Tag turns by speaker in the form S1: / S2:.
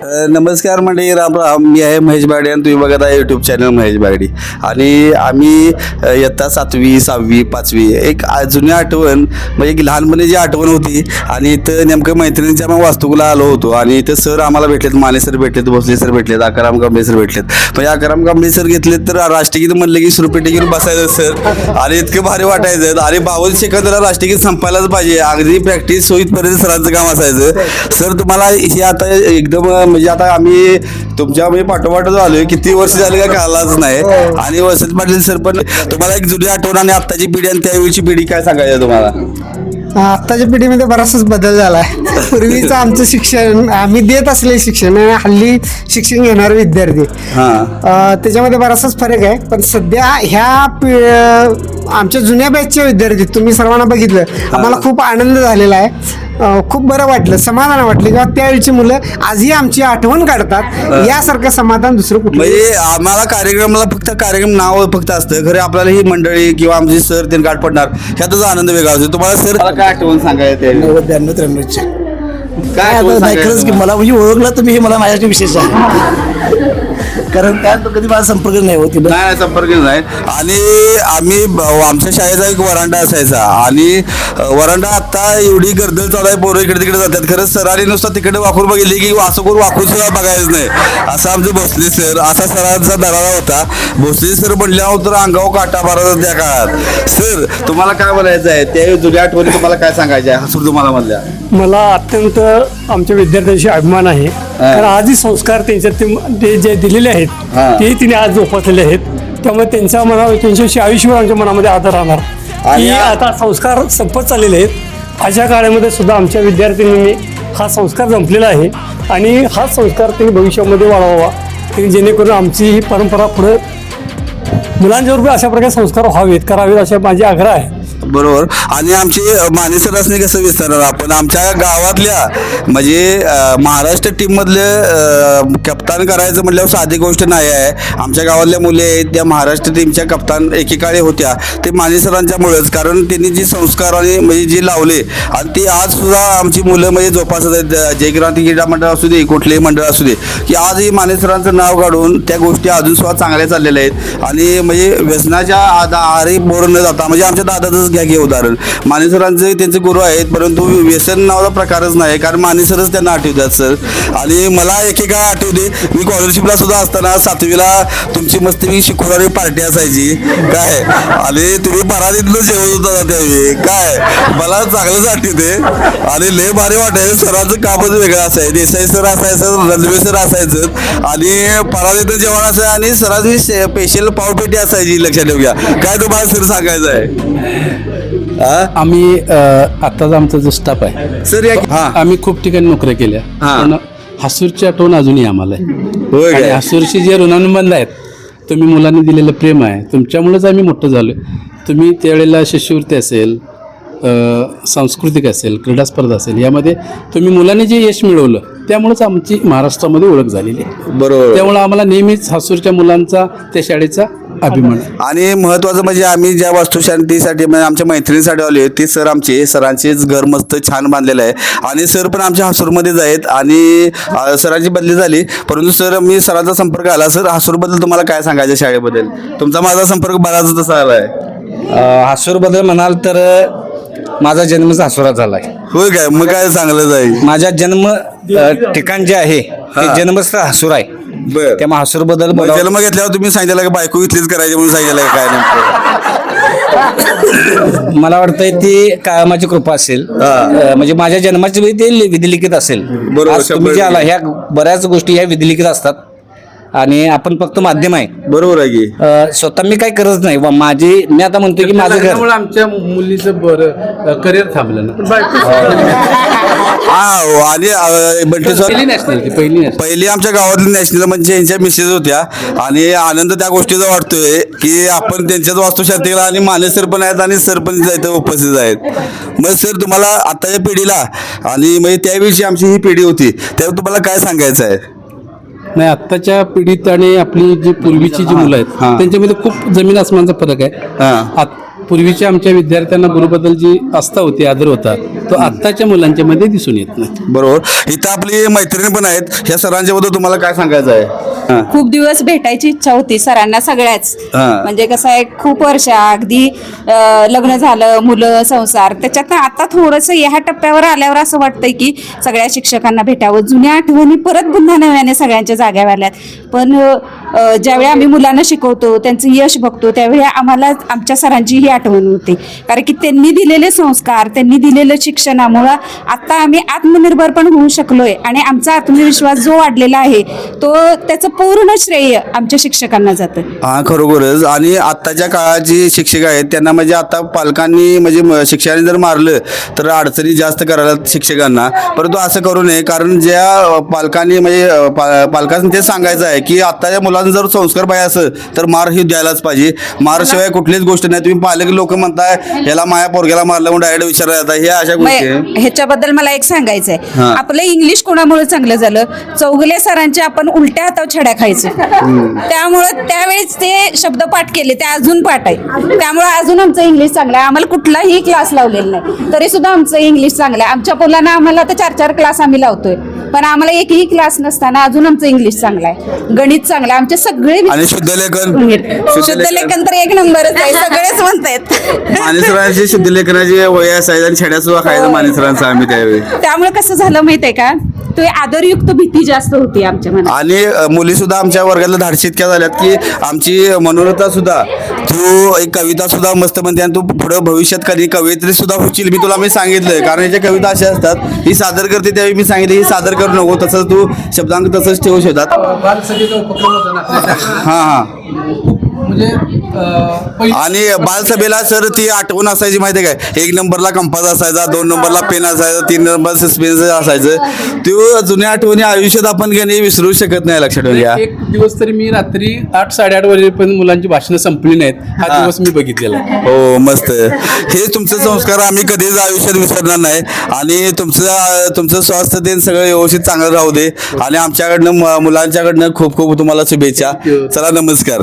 S1: नमस्कार मंडळी, राम राम. मी आहे महेश बागडे आणि तुम्ही बघत आहे यूट्यूब चॅनल महेश बागडे. आणि आम्ही इयत्ता 7वी 6वी 5वी एक जुनी आठवण म्हणजे की लहानपणी जी आठवण होती. आणि इथं नेमकं मैत्रिणींच्या मग वास्तुकला आलो होतो आणि इथं सर आम्हाला भेटलेत, माने सर भेटलेत, भोसले सर भेटलेत, आकाराम कांबळे सर भेटलेत. म्हणजे आकाराम कांबळे सर घेतलेत तर राष्ट्रगीत म्हणलं की सुरपेटी घेऊन बसायचं सर आणि इतकं भारी वाटायचं. आणि 52 सेकंदाला राष्ट्रगीत संपायलाच पाहिजे, अगदी प्रॅक्टिस होईपर्यंत सरांचं काम असायचं. सर तुम्हाला हे आता एकदम म्हणजे आता आम्ही तुमच्या म्हणजे पाठोपाठ आलोय, किती वर्ष झाले काय कळालंच नाही. आणि वसंत पाटील सर पण तुम्हाला एक जुनी आठवण आणि आत्ताची पिढी आणि त्यावेळीची पिढी काय सांगायचं तुम्हाला?
S2: आत्ताच्या पिढीमध्ये बराचसाच बदल झाला आहे. पूर्वीचं आमचं शिक्षण, आम्ही देत असलेले शिक्षण आणि हल्ली शिक्षण घेणारे विद्यार्थी, त्याच्यामध्ये बराचसाच फरक आहे. पण सध्या ह्या आमच्या जुन्या बॅचचे विद्यार्थी तुम्ही सर्वांना बघितलं, आम्हाला खूप आनंद झालेला आहे. खूप बरं वाटलं, समाधान वाटलं किंवा त्यावेळची मुलं आजही आमची आठवण काढतात. यासारखं समाधान दुसरं कुठलं
S1: म्हणजे आम्हाला कार्यक्रमाला फक्त कार्यक्रम नाव फक्त असतं, खरे आपल्याला ही मंडळी किंवा आमचे सर ते गाठ पडणार ह्यातच आनंद वेगळा असतो. तुम्हाला सर काय आठवण सांगायचं?
S3: 92-93
S1: काय आठवण
S3: खरंच की मला म्हणजे ओळखला तुम्ही हे मला माझ्यासाठी विशेष आहे. कारण काय तो कधी माझा संपर्क नाही होती.
S1: नाही संपर्क नाही. आणि आम्ही आमच्या शाळेचा एक वरांडा असायचा आणि वरांडा आता एवढी गर्दळ चालू आहे, पोरं इकडे तिकडे जातात. खरंच सरांनी नुसतं तिकडे वाकून बघितली की असं करून वाकून सुद्धा बघायचं नाही. असं आमचे भोसले सर, असा सरांचा दरारा होता. भोसले सर म्हणल्यावर तर अंगावर काटा मारत त्या काळात. सर तुम्हाला काय बोलायचं आहे? त्या जुन्या आठवणी तुम्हाला काय सांगायचं आहे हसूर तुम्हाला मधल्या?
S4: मला अत्यंत आमच्या विद्यार्थ्यांशी अभिमान आहे. कारण आजही संस्कार त्यांच्यात ते जे दिलेले आहेत ते तिने आज जोपासलेले आहेत. त्यामुळे त्यांच्या मनावर, त्यांच्याशी आयुष्यभर आमच्या मनामध्ये आदर राहणार की आता संस्कार संपत चाललेले आहेत. अशा काळामध्ये सुद्धा आमच्या विद्यार्थ्यांनी हा संस्कार जमलेला आहे आणि हा संस्कार त्यांनी भविष्यामध्ये वाढवावा, जेणेकरून आमची ही परंपरा पुढे मुलांच्यावर अशा प्रकारे संस्कार व्हावेत, करावेत, अशा माझी आग्रह आहे.
S1: बरोबर. आणि आमचे माने सर असणे कसं विसरणार आपण? आमच्या गावातल्या म्हणजे महाराष्ट्र टीममधले कप्तान करायचं म्हटल्यावर साधी गोष्ट नाही आहे. आमच्या गावातल्या मुले आहेत त्या महाराष्ट्र टीमच्या कप्तान एकेकाळी होत्या, ते माने सरांच्यामुळेच. कारण त्यांनी जी संस्कार आणि म्हणजे जे लावले आणि ती आज सुद्धा आमची मुलं म्हणजे जोपासत आहेत. जयक्रांती क्रीडा मंडळ असू दे, कुठलेही मंडळ असू दे, की आजही माने सरांचं नाव काढून त्या गोष्टी अजून सुद्धा चांगल्या चाललेल्या आहेत. आणि म्हणजे व्यसनाच्या आहारी बोर न जाता, म्हणजे आमच्या दादाचं घे उदाहरण, माने सरांचे त्यांचे गुरु आहेत, परंतु व्यसन नावाचा प्रकारच नाही. कारण माने सरच त्यांना आठवतात सर. आणि मला एकेका आठवते, मी स्कॉलरशिपला सुद्धा असताना 7वीला तुमची मस्ती शुक्रवारी पार्टी असायची काय, आणि तुम्ही परातीतलं जेवत होता त्यावेळी काय, मला चांगलंच आठवते. आणि लय भारी वाटायचं. सरांचं कामच वेगळं असायचं. देसाई सर असायचं, रणवे सर असायचं आणि परातीतलं जेवण असायचं आणि सरांची स्पेशल पावपेटी असायची. लक्षात ठेवूया. काय तुम्हाला सर सांगायचं आहे?
S5: आम्ही आत्ताचा आमचा जो स्टाफ आहे
S1: सर
S5: आम्ही खूप ठिकाणी नोकऱ्या केल्या, पण हसूरची आठवण अजूनही आम्हाला आहे. आणि हसूरशी जे ऋणानुबंध आहेत, तुम्ही मुलांनी दिलेलं प्रेम आहे, तुमच्यामुळेच आम्ही मोठं झालो. तुम्ही त्यावेळेला शिष्यवृत्ती असेल, सांस्कृतिक असेल, क्रीडा स्पर्धा असेल, यामध्ये तुम्ही मुलांनी जे यश मिळवलं त्यामुळेच आमची महाराष्ट्रामध्ये ओळख झालेली आहे.
S1: बरोबर.
S5: त्यामुळे आम्हाला नेहमीच हसूरच्या मुलांचा, त्या शाळेचा अभिमान.
S1: आणि महत्वाचं म्हणजे आम्ही ज्या वास्तुशांतीसाठी म्हणजे आमच्या मैत्रिणीसाठी आले ते सर, आमचे सरांचेच घर मस्त छान बांधलेलं आहे. आणि सर पण आमच्या हसूरमध्येच आहेत आणि सरांची बदली झाली, परंतु सर मी सरांचा संपर्क आला. सर हसूरबद्दल तुम्हाला काय सांगायचं? शाळेबद्दल तुमचा माझा संपर्क बराच तसा आला आहे.
S6: हसूरबद्दल म्हणाल तर माझा जन्मच हसुरात झाला आहे.
S1: होय काय? मग काय चांगलं जाईल.
S6: माझा जन्म ठिकाण जे आहे ते जन्मस्थळ हसूर आहे.
S1: बरं.
S6: त्यामुळे हसूरबद्दल
S1: जन्म घेतल्यावर तुम्ही सांगितलं की बायको इथलीच करायची म्हणून सांगितलं काय नेमकं?
S6: मला वाटतंय ती कायमाची कृपा असेल. म्हणजे माझ्या जन्माची वेळी ते विधिलिखित असेल.
S1: बरोबर.
S6: आज तुम्ही जे आला, ह्या बऱ्याच गोष्टी ह्या विधिलिखित असतात आणि आपण फक्त माध्यम आहे.
S1: बरोबर आहे की
S6: स्वतः मी काही करत नाही. मी आता म्हणतो की माझं घर,
S5: त्यामुळे आमच्या मुलीचं बरं करिअर थांबलं ना.
S1: आणि बंटी सर
S5: पहिली नॅशनल
S1: पहिली आमच्या गावातली नॅशनल म्हणजे यांच्या मिसेस होत्या. आणि आनंद त्या गोष्टीचा वाटतोय की आपण त्यांच्याच वास्तुशांतीला, आणि माने सर पण आहेत आणि सर पण इथं उपस्थित आहेत. मग सर तुम्हाला आताच्या पिढीला आणि म्हणजे त्याविषयी आमची ही पिढी होती त्यावर तुम्हाला काय सांगायचं आहे?
S5: नाही, आत्ताच्या पिढीत आणि आपली जी पूर्वीची जी मुलं आहेत त्यांच्यामध्ये खूप जमीन आसमानचा फरक आहे. पूर्वीच्या आमच्या विद्यार्थ्यांना गुरुबद्दल जी आस्था होती, आदर होता, तो आत्ताच्या मुलांच्या मध्ये दिसून येत नाही.
S1: बरोबर. इथं आपली मैत्रिणी पण आहेत. ह्या सरांच्या बद्दल तुम्हाला काय सांगायचं आहे? हां.
S7: खूप दिवस भेटायची इच्छा होती सरांना सगळ्याच.
S1: हा.
S7: म्हणजे कसं आहे, खूप वर्ष अगदी लग्न झालं, मुलं, संसार, त्याच्यात आता थोडंसं ह्या टप्प्यावर आल्यावर असं वाटतंय की सगळ्या शिक्षकांना भेटावं, जुन्या आठवणी परत पुन्हा नव्याने सगळ्यांच्या जाग्यावर आल्यात. पण ज्यावेळी आम्ही मुलांना शिकवतो, त्यांचं यश बघतो, त्यावेळी आम्हाला आमच्या सरांची ही आठवण होते. कारण की त्यांनी दिलेले संस्कार, त्यांनी दिलेलं शिक्षणामुळं आता आम्ही आत्मनिर्भर पण होऊ शकलोय आणि आमचा आत्मविश्वास जो वाढलेला आहे तो त्याचं पूर्ण श्रेय आमच्या शिक्षकांना जातं.
S1: हा, खरोखरच. आणि आत्ताच्या काळाची शिक्षक आहेत त्यांना म्हणजे आता पालकांनी म्हणजे शिक्षकांनी जर मारलं तर अडचणी जास्त करायला शिक्षकांना, परंतु असं करू नये. कारण ज्या पालकांनी म्हणजे पालकांनी ते सांगायचं आहे की आत्ताच्या मुलांना जर संस्कार पाहिजे असेल तर मार ही द्यायलाच पाहिजे. मारशिवाय कुठलीच गोष्ट नाही. तुम्ही पालक लोक म्हणताय ह्याला माया पोरग्याला मारलं म्हणून डायरेक्ट विचारला जाता, हे अशा गोष्टी आहे.
S7: ह्याच्याबद्दल मला एक सांगायचंय,
S1: हा.
S7: आपलं इंग्लिश कोणामुळे चांगलं झालं? चौगुले सरांचे आपण उलट्या हातावर छड्या खायचो, त्यामुळे त्यावेळेस ते शब्द पाठ केले, ते अजून पाठ आहे. त्यामुळे अजून आमचं इंग्लिश चांगलं आहे. आम्हाला कुठलाही क्लास लावलेला नाही तरी सुद्धा आमचं इंग्लिश चांगलं आहे. आमच्या मुलांना आम्हाला तर 4-4 क्लास आम्ही लावतोय, पण आम्हाला एकही क्लास नसताना अजून आमचं इंग्लिश चांगलं आहे, गणित चांगलं आहे. आमचे सगळे
S1: आणि शुद्धलेखन
S7: शुद्धलेखन तर एक नंबरच आहे, सगळेच म्हणतायत.
S1: मानेसरांची शुद्धलेखनाची वय असायची आणि छड्या सुद्धा खायचं मानेसरांचं आम्ही त्यावेळी.
S7: त्यामुळे कसं झालं माहितीये का, तो आदरयुक्त भीती जास्त होती आमच्या मनात.
S1: आणि मुली सुद्धा आमच्या वर्गातल्या धाडशी इतक्या झाल्यात की आमची मनोरथा सुद्धा, तू एक कविता सुद्धा मस्त म्हणते आणि तू पुढे भविष्यात कधी कवयित्री सुद्धा होशील. मी सांगितलंय, कारण याच्या कविता अशा असतात, ही सादर करते त्यावेळी मी सांगितलं ही सादर करू नको, तसंच तू शब्दांक तसंच ठेवू शकतात.
S5: बालसभेचा उपक्रम होता ना आपल्या
S1: हां हां.
S5: म्हणजे
S1: आणि बालसभेला सर ती आठवण असायची माहिती आहे काय, 1 नंबरला कंपास असायचा, 2 नंबरला पेन असायचा, 3 नंबर सस्पेन्स असायचं. तो जुन्या आठवणी आयुष्यात आपण काही विसरू शकत नाही. लक्षात ठेवूया.
S5: एक दिवस तरी मी रात्री 8-8:30 वाजेपर्यंत मुलांची भाषणं संपली नाहीत, हा दिवस मी बघितलेला.
S1: हो, मस्त. हे तुमचे संस्कार आम्ही कधीच आयुष्यात विसरणार नाही. आणि तुमचं स्वास्थ्य ते सगळं व्यवस्थित चांगलं राहू दे. आणि आमच्याकडनं मुलांच्याकडनं खूप खूप तुम्हाला शुभेच्छा. चला, नमस्कार.